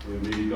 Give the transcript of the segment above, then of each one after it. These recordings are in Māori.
Thank you.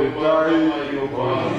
Hallelujah.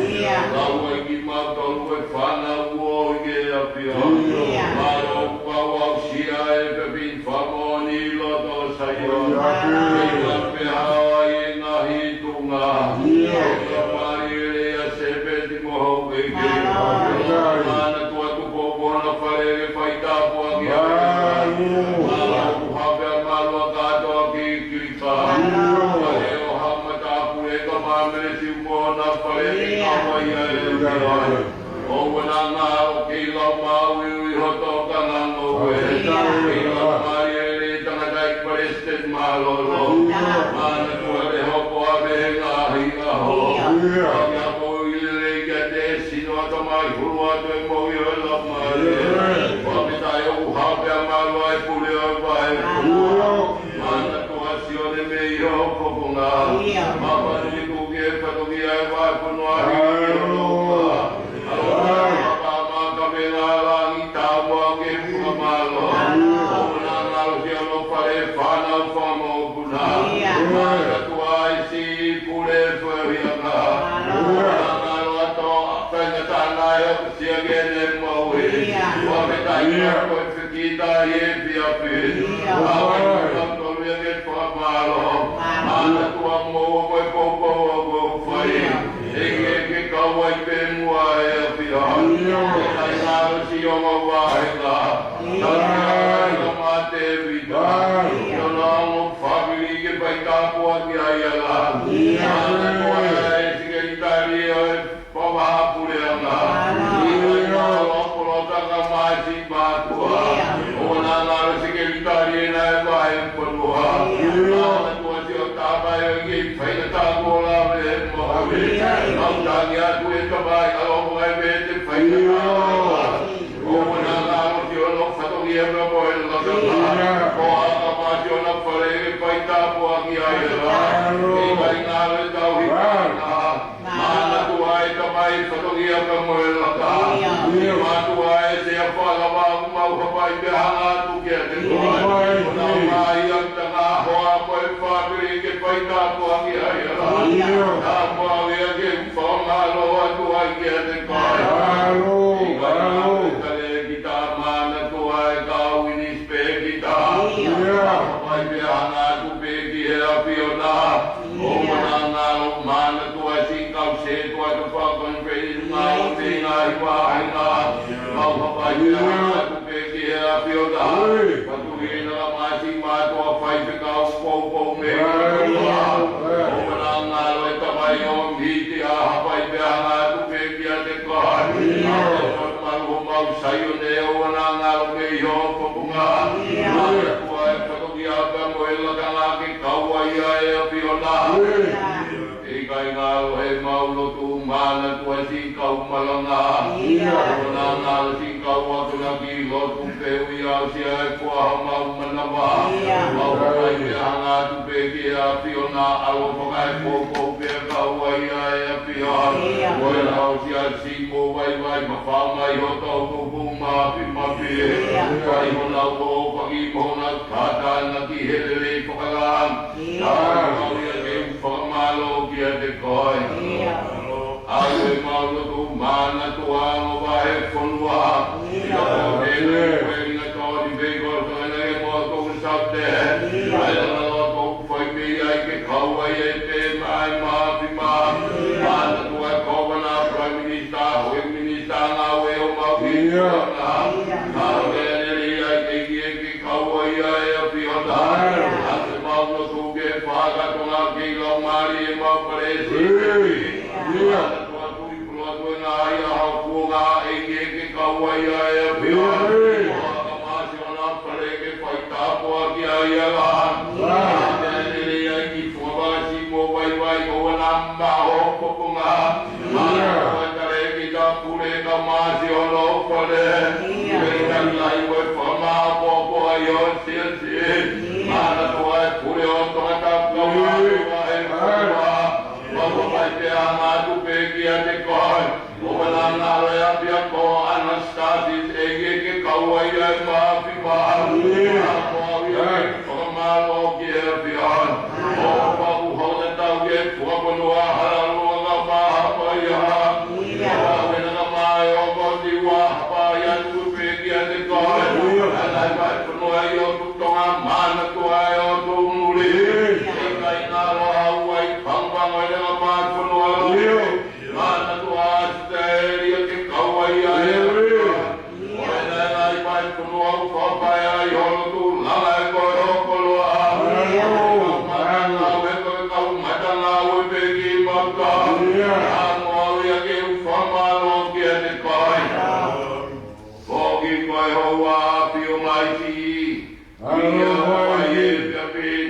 Ia whaie pia pin.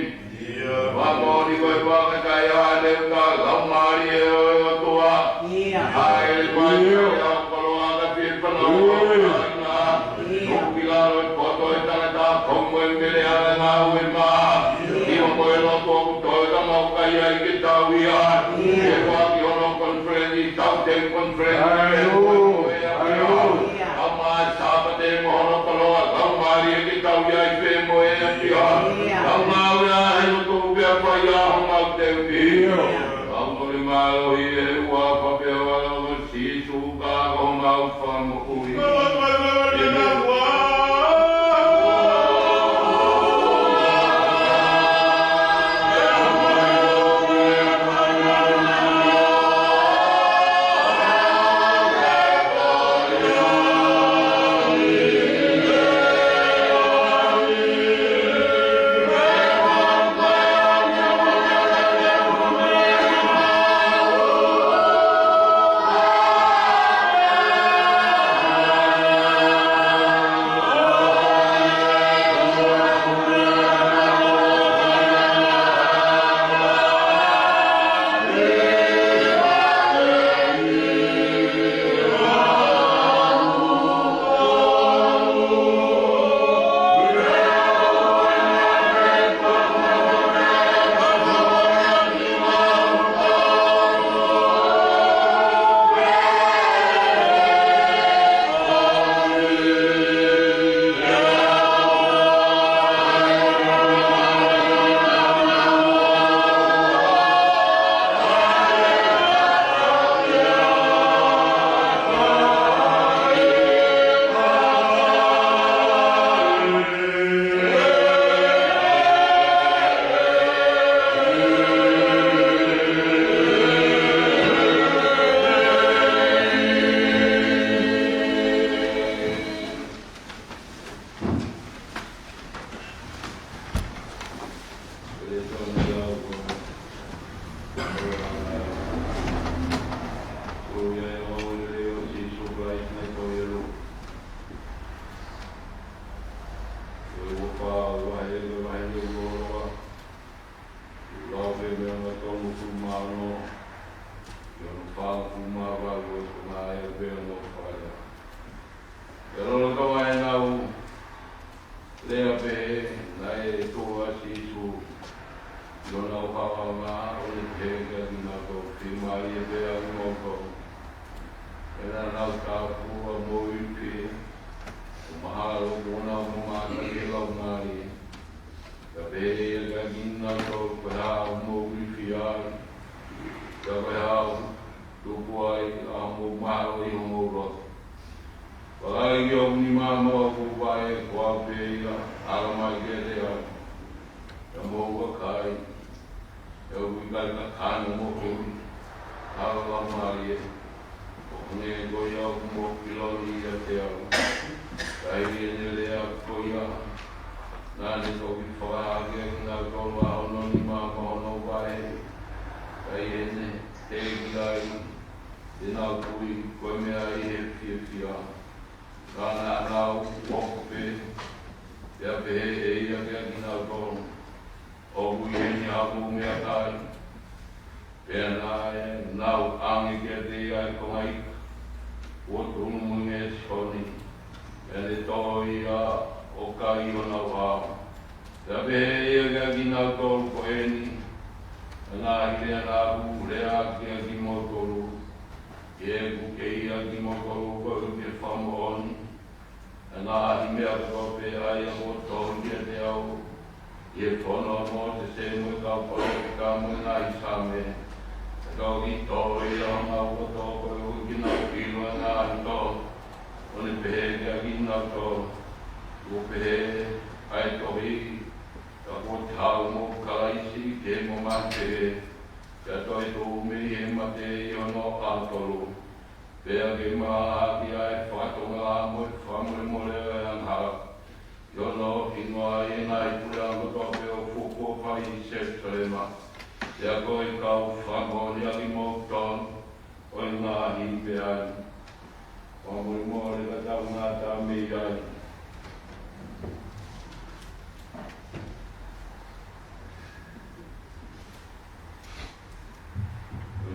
Wako ni koe waka kai hale ka laumari e o toa. Hae mai kaya kolo anga pipana o kaina. Nuki laro e koto e tangata kongo e mele ala ngā ue maa. Ia koe no tōku toi ka mau kai ai ki tau ia. E waki ono konfreni, tau ten konfreni. E koe e apia. Ama sabate mohono koloa, laumari e ki tau ia i pe mo e apia. Laumari a he no tōku pia pai a honga te upi. Laumari malo i e ua papea wala o si suka ko mau whango ui.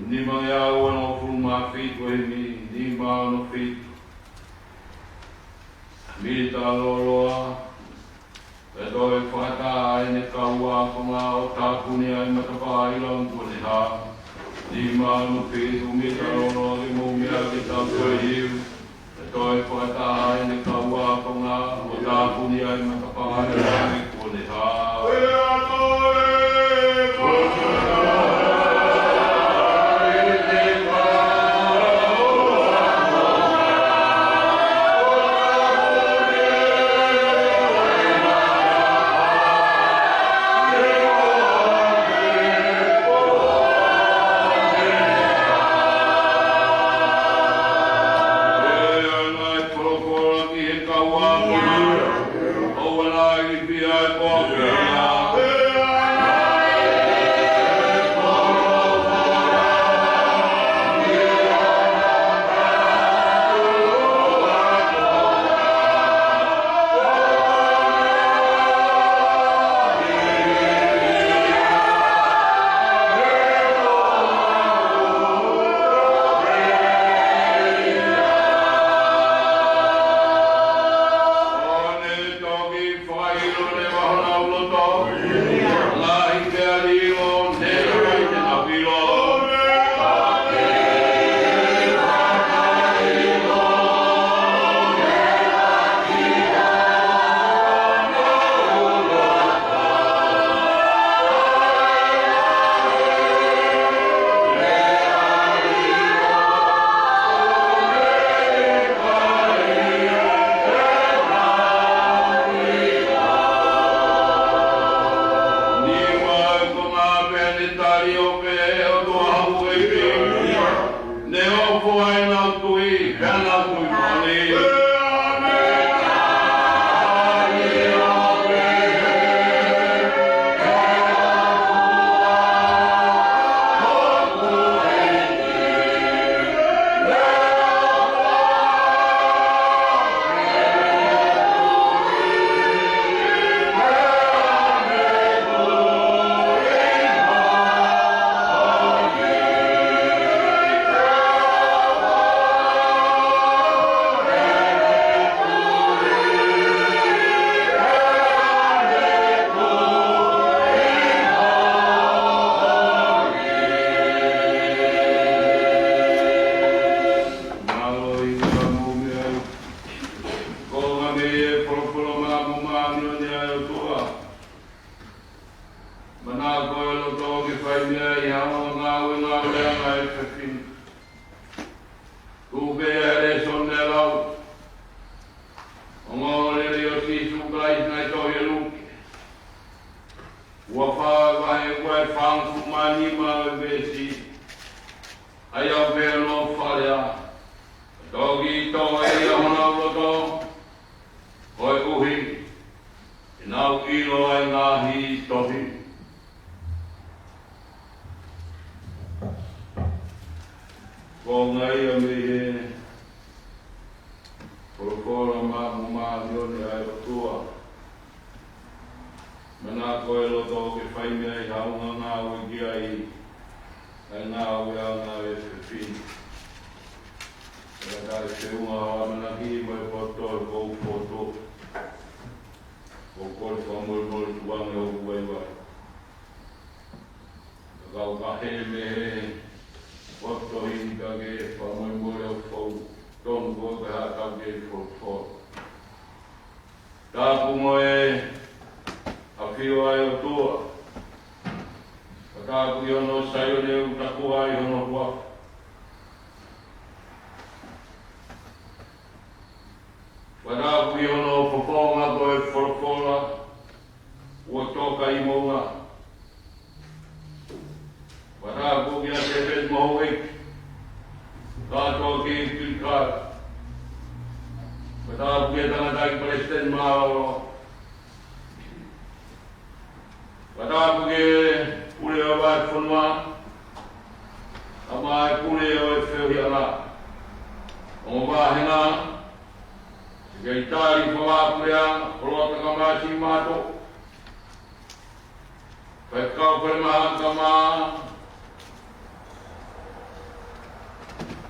Ni mga no fuma fit we ni ma no fit. Mi ta loa. E toi whakata ai ne kaua ko ngā o tāpuni ai matapa ai lau kone ha. Ni ma no fit mi ta loa ki mo mea ki ta koe hiu. E toi whakata ai ne kaua ko ngā o tāpuni ai matapa ai lau kone ha.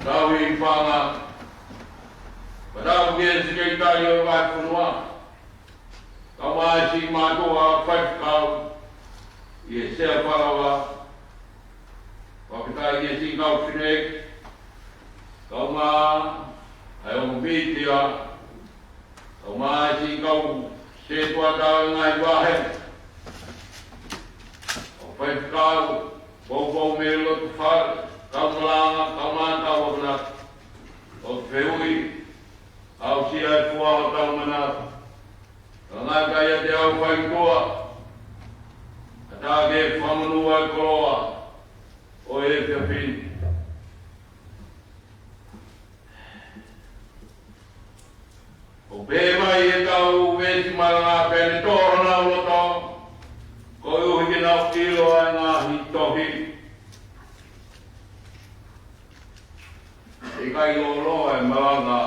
Tawi panga. Padahal dia sekitar dia buat semua. Kawan si matua five kau. Ia siapa lawa. Kau kita ia si kau finek. Kau ma, ayo bitia. Kau ma si kau setua kau ngai bahe. Kau five kau. Bau melo tu far. Kau melanga, kau mata warna. Kau feui. Au siya kuwa kau mana. Nga kaya te au whai toa. Atage whamanua koroa. O e whiapini. O pēmai e kau wēti maranga pēne tōhana uloto. Ko uhi ki nau kilo ai ngā hitohi. E kai lolo ai maranga.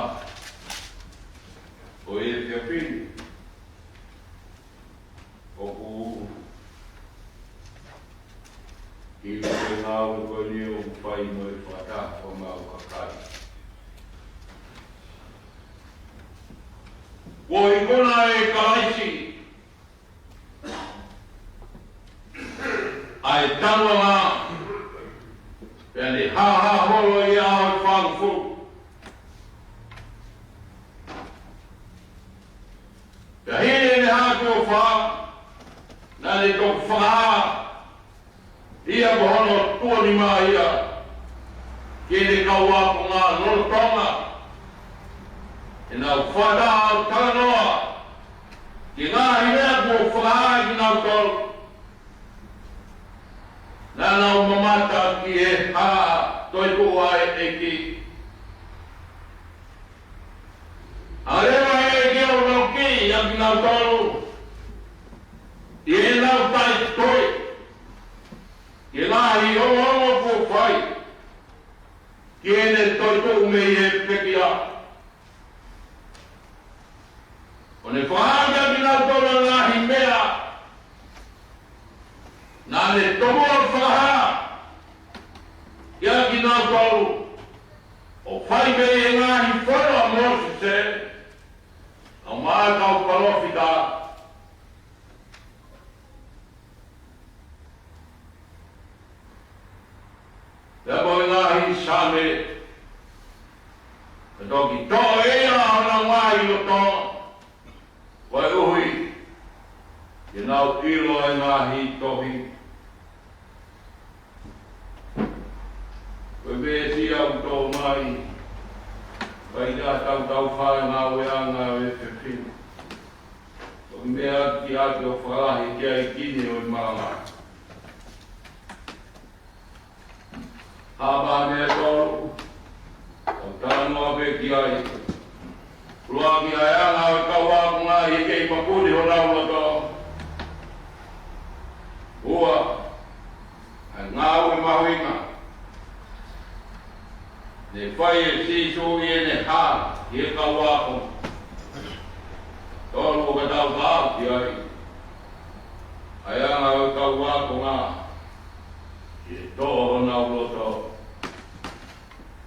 O e whiapini. Oku i te ngāu ko ni o whai mo i whata o mau kakai. Ko i kona e kalaisi ai tango ngā pēne haha holo i ao i whangfu. Pea hine ne hātua wha nani tō whaha, ia kohono tuani maa ia, kene kaua ko ngā nono tonga, e nau whata au taranoa, ki ngā hinea ko whaha ki nau tolu, nā nau mamata ki e haa, toi ko ai e ki. Arewa e ki au nau ki, ia ki nau tolu, I e nau tai toi, ki ngā hi ongo ko whai, ki e ne toi tō me i e pekia. O ne whahanga ki nau tōna ngā hi mea, nā ne tomo a whaha, ia ki nau tōru, o whai me i ngā hi whara a mōsese, au mā kau palofita, Ia ko ngā hi sāme, ka toki tō e ahona ngāi o tō, wai uhui, ki nau ilo e ngā hi tohi. Koe me si au tō mai, kai tā tau whae ngā weanga e whiwhinu. Koe mea ki ake o wharahi kia i kini o i maranga. Haba me tolu, o tanoa pe ki ai. Rua ki ai anga o kaua kunga i kei papuri ho nau loto. Ua, ai ngāu e mahuinga. Ne whai e sisu i e ne hā, i e kaua kunga. Tolu o ka tau tāu ki ai. Ai anga o kaua kunga. I e tō ho nau loto.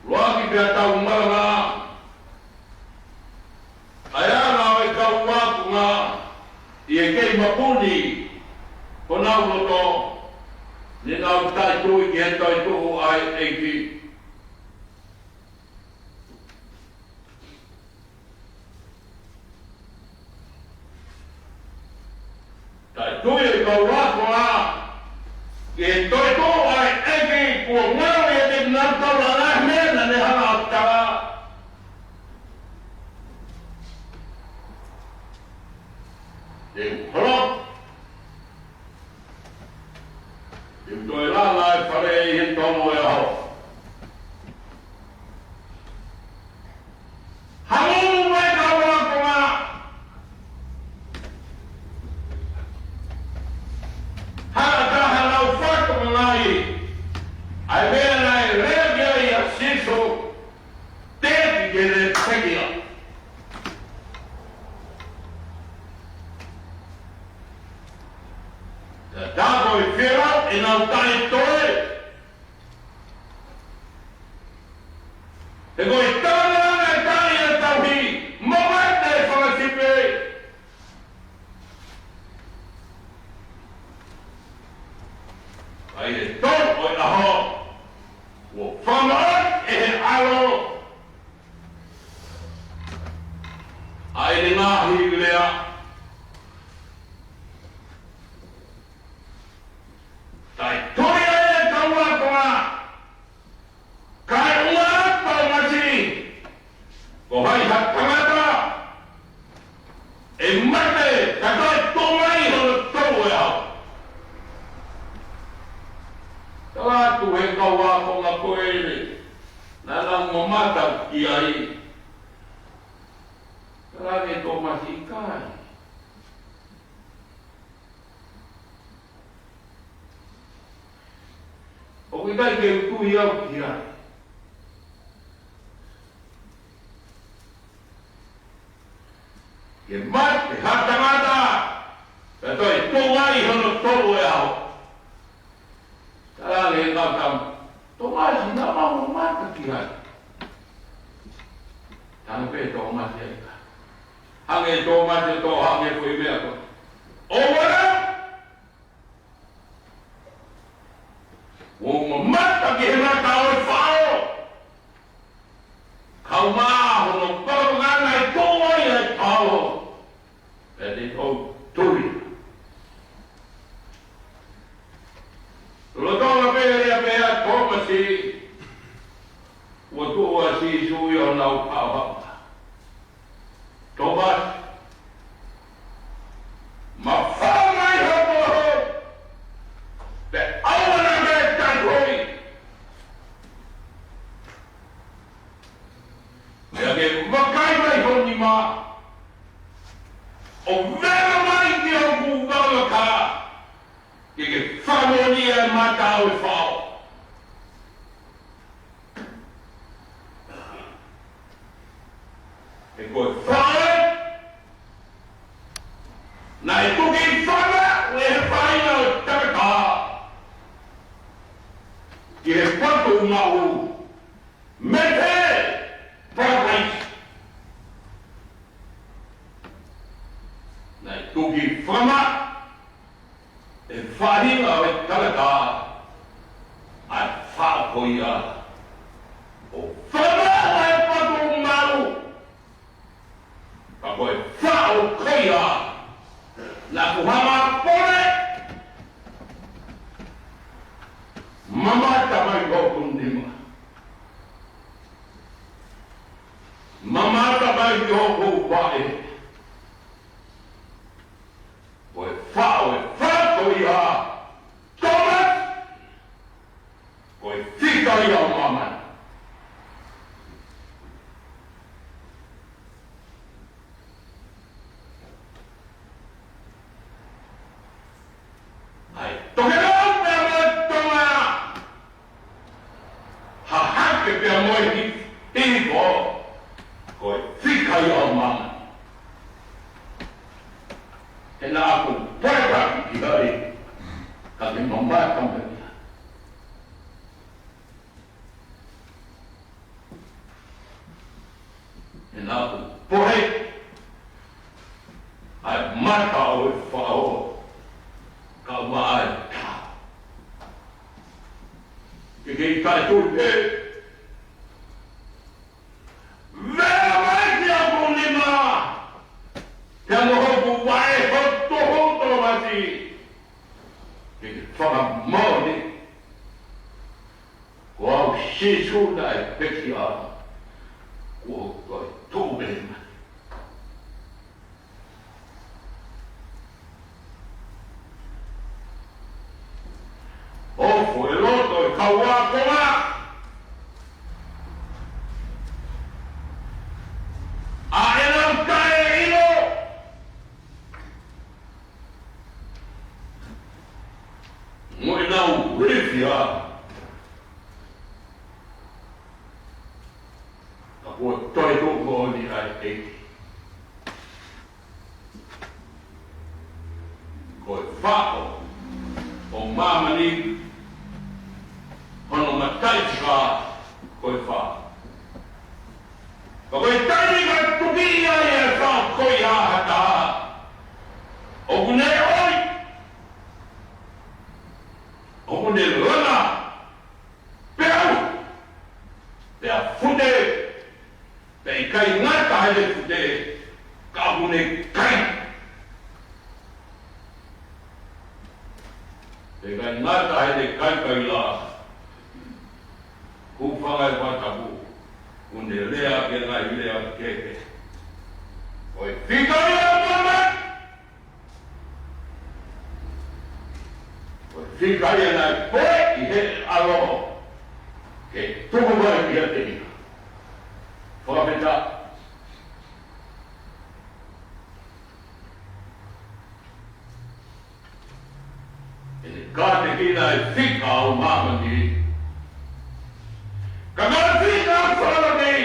Roaki pia tau maranga. Ai ana o e kau waku ngā. I e kei mapuni. Ko nau loto. Ni nau tai tui ki he tai tuhu ai eiki. Tai tui e kau waku ngā. Ki he tai tuhu ai eiki. Kua ngau e te nantau la nai mena ne hana o tawa. E holo. E toi lana e whare i he tono e aho. Hamu e kawa konga. Hana taha nau whako ngai. Ai mea nai rea i a siso tēti ke ne pekia. Te tāko i whira e nau tai toe. E koe tāna e tāi e tauhi, mawete e whakatipe. Ai e tō o i aho, o whamaat e he alo. Ai le ngahi lea. Tai toi e kaua konga. Kai unga tau masi. Ko hai ha tangata. E mate, ka toi tō mai hono tau e au. Tala tu he kaua konga koe ni. Nana ngomata ki ai. Tala tō masi kai. O ki kai ke utui au ki ai. Ke mat, ke hatangata, ka toi tōngai hono tōru e au. Tala le kau tam, tōngai si na mau mata ki ai. Tanpe tō mati ai ka. Hange tō mati tō hange kui mea ko. O wara! O mata ki he mata o e whao. Kau maa hono parungana e tōai e pao. E te tō tui. Lotonga pērea pēa tōmasi. Ua tōa si sui o nau pao hapa. Tōmas. Ma whāngai hapo ho. Te awana me tākoi. Mea ke wakai mai honi mā. O vera mai ki au kūkanga kā. Ke whamonia e mātau e whao. E koe whae. Na e tuki whana o e whaina o takatā. Ki he whatu mahu. Mete! Paradise. Na e tuki whana. E whahinga o e takatā. A whakoia. O whana o e whatu mahu. Ka koe whao koia. Na kuhama pone. Mamata mai kōkundima. Mamata mai kōku wae. Koe whao e whakoia. Thomas. Koe whika ia mama. Ai, tokerau pia moe tonga. Ha hake pia moe hiko. Koe whika ia mama. E nā aku pōraki ki hai. Ka te mamai kampania. E nā aku pōhe. Ai mata o e whao. Ka mai tā. Ke kei kai tūte. Vera mai ki a kūnima. Te mohoku wae hoto hoto mati. Ke ke whakamoni. Ko au shishuna e peki a. Ko koe tūbema. Ofo e loto e kaua konga. A e nau kae ino. Mo e nau rifia. Ka koe toi tōko ni ai eki. Koe whako. O mamani. Hono matai tika koe wha. Hone lana. Peu. Te a fute. Te kai ngata haile fute. Ka hone kai. Te kai ngata haile kai la. Ku whangai watapu. Hone lea ke ngai lea keke. Oi whikai a mama. Whikai a nai poe I he aloho. Ke tuku mai kia te nika. Whakapeta. E kāte kina e whika o mama ni. Ka ngā whika o whara ni.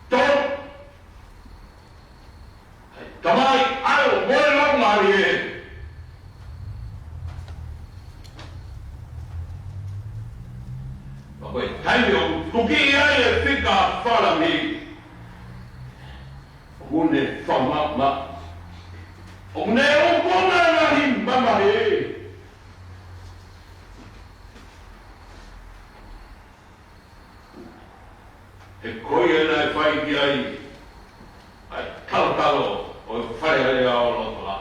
Tō. Tamai ao moe lau ngāri e. Koe taimi o tuki ai e whika whara ni. Hune whamama. O ne o kona ngahi mama he. He koi e nai whai ki ai. Ai talo o whare hare a o loto la.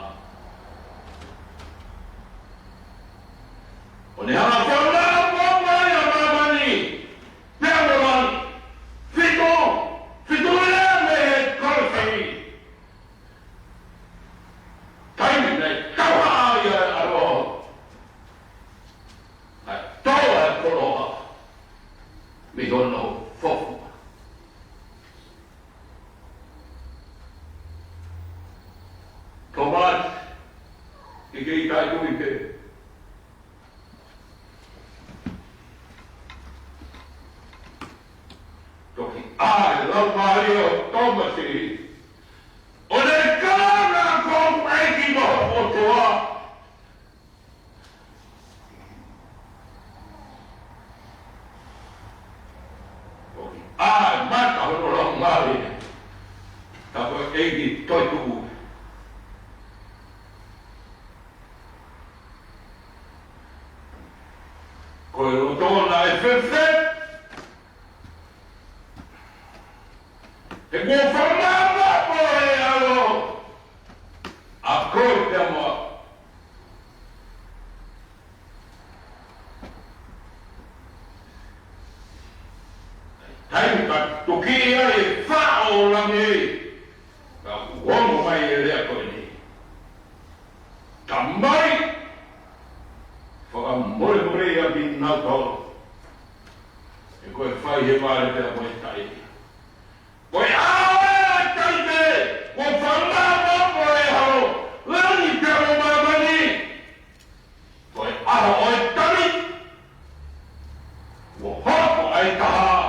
O ne hana whauna o mai a mamani. Pea moran. Whiko. Whiko ea me he korowhi. Taimi nei kawa ai a aroho. Ai tau a koroha. Mi hono fofu. Tomat, ike I tai kui te. Toki ai lau maari o Tomasi. O ne kāna kong eiki mo o toa. Toki ai mata hono lau maari. Tako eiki toitu. Koe o tōna e whiwhi. He kua whamama po e alo. A koe te moa. Taimi ka tuki ai e whao langi. Ka uongo mai e lea koe ni. Ka mai. Whaka more a bin nau tolo. E koe whai he wāre pēr koe tai. Koe aoe tai te! Koe whanama koe hao! Lani pēr o mamani! Koe aha oe tani! Koe hoko ai taha!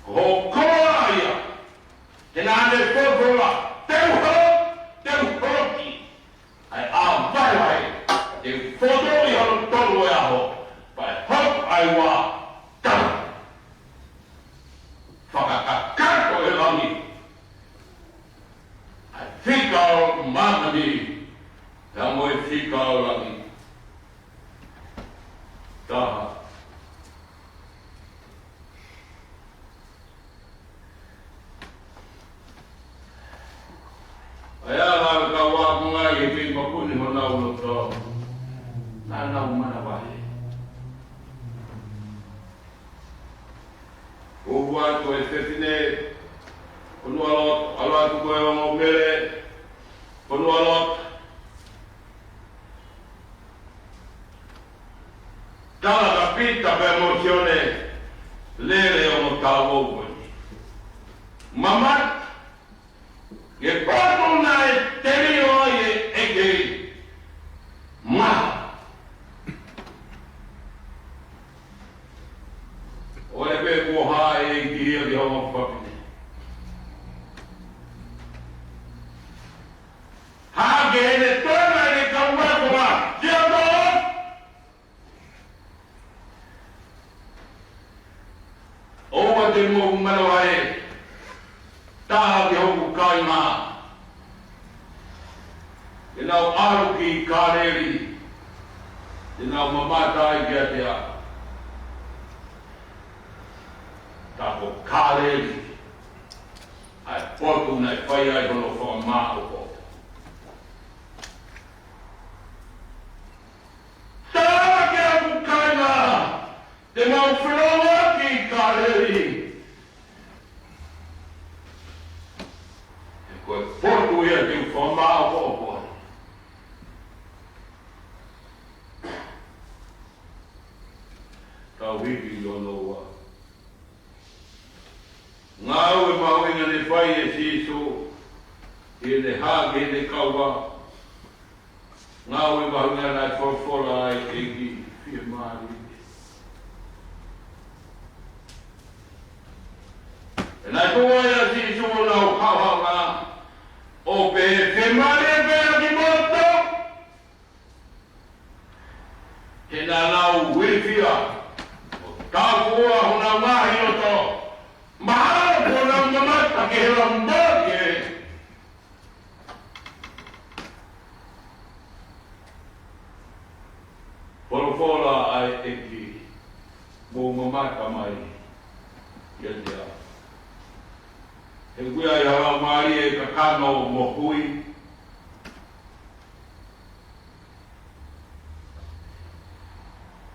Koe koa ia! Te nāne whawhora! Teu ho! Teu hoki! Ai a vai vai! E whodoi hano tolu e aho, pai hop ai wā, tau. Whakakakato e langi. Ai whikao mamani, te amo e whikao langi. Taha. Ai ala ka wā kungai e whima kuni ho nau no tō. Nā umana wahe. Uhu atu e whetine, konu alot, alo atu koe o ngō pere, konu alot. Tala ka pita pe emocione, lere o ngō tau o koni. Mamat, e koto na e teri o e ekei, maha. O e pe kua hae e ki hia ki honga whapine. Hake e ne tōna e ka uakonga, kia tō! Oua te mōku manawa e, taha ki hoku kaima. E nau aru ki kāreri, Tēnā mamata ai kia te a. Tako kāleri. Ai potu nei whai ai hono wha māoko. Tā kia ku kaina! Te mau whenonga ki kāleri. E koe potu ia te wha māoko. Tau hiki lono wa. Ngā ue mahuinga ne whai e siso, e ne hāke ne kaua. Ngā ue mahuinga nai whawhora ai e ki whia maari. E nai toa e a siso o nau hauhanga, o pe whia maari e pe a ki moto. He nā nau whiwhia. Tākua hona mahi o tō. Mahalo kona mamata ke he rambake. Porofora ai eki. Mō mamata mai. Ia tia. He kuia i hawa maari e ka kano mo hui.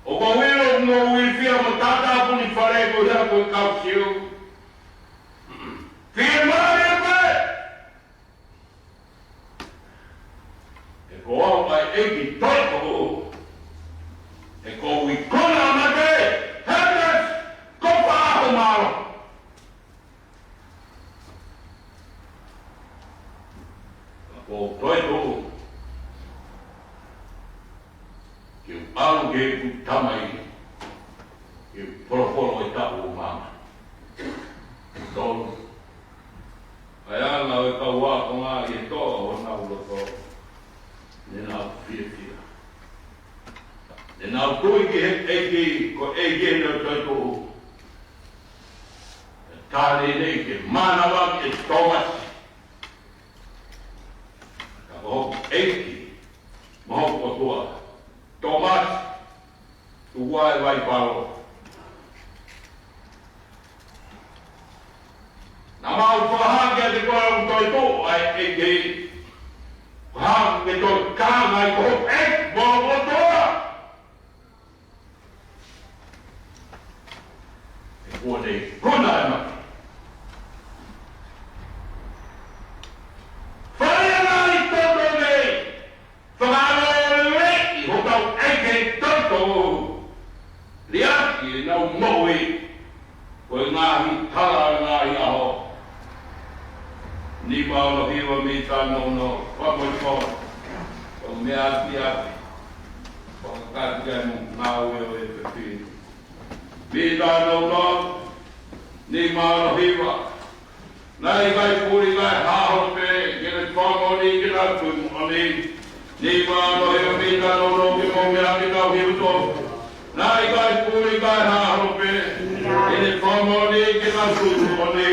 O mawero no whiwhia mo tata puni whare ko hea koe kausiu. Whia maari e pe! E ko au mai eki toko. E ko wikona mate. Hennes! Ko whaaho maro. Ko toiko. Ki alu ke ku tamai. Ki poroforo e tapu o mama. Tolu. Ai ana o ka wā ko ngā i e toa o nā uloto. Ne nā whiawhia. Ne nā tui ki he eiki ko eiki no toiko. Tāre nei ke manawa ke Thomas. Ka hoku eiki. Mahoko tua. Thomas. Tu wai vai paro. Nā mau whahākia te kora o toi tō ai e kei. Whahākia me toi kāngai ko ek mō o toa. E kua nei kona e maki. Whaia i toto nei. Whakaro le i hokau eke toto. Liaki e nau mohi. Koe ngāhi tala ngāhi aho. Ni paolo hiwa mi tano no whakoi o me ati ati whakakati ai mo ngāwe o e pepi mi tano no ni paolo hiwa nai kai puri kai haho pe kene whango ni kina tui ani ni paolo hiwa mi tano no ki mo me ati tau hiwa to nai kai puri kai haho pe kene whango ni kina tui ani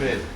Amen.